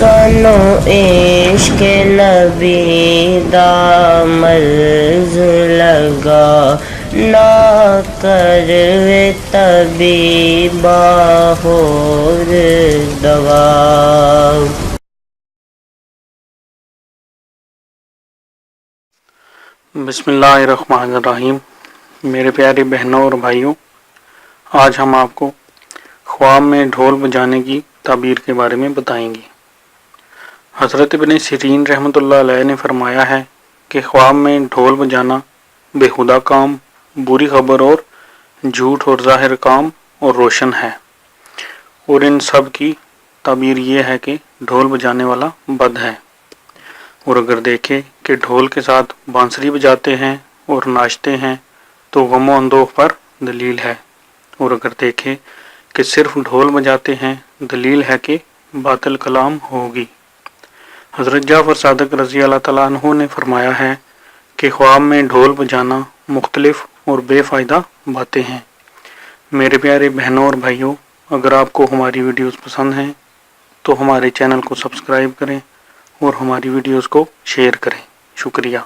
سانو عشق نبی دا مرض لگا، نہ کروے طبیبا ہور دوا۔ بسم اللہ الرحمن الرحیم۔ میرے پیارے بہنوں اور بھائیوں، آج ہم آپ کو خواب میں ڈھول بجانے کی تعبیر کے بارے میں بتائیں گے۔ حضرت ابن سیرین رحمۃ اللہ علیہ نے فرمایا ہے کہ خواب میں ڈھول بجانا بےہودہ کام، بری خبر اور جھوٹ اور ظاہر کام اور روشن ہے، اور ان سب کی تعبیر یہ ہے کہ ڈھول بجانے والا بد ہے، اور اگر دیکھے کہ ڈھول کے ساتھ بانسری بجاتے ہیں اور ناچتے ہیں تو غم و اندوہ پر دلیل ہے، اور اگر دیکھے کہ صرف ڈھول بجاتے ہیں دلیل ہے کہ باطل کلام ہوگی۔ حضرت جعفر صادق رضی اللہ تعالیٰ عنہ نے فرمایا ہے کہ خواب میں ڈھول بجانا مختلف اور بے فائدہ باتیں ہیں۔ میرے پیارے بہنوں اور بھائیوں، اگر آپ کو ہماری ویڈیوز پسند ہیں تو ہمارے چینل کو سبسکرائب کریں اور ہماری ویڈیوز کو شیئر کریں۔ شکریہ۔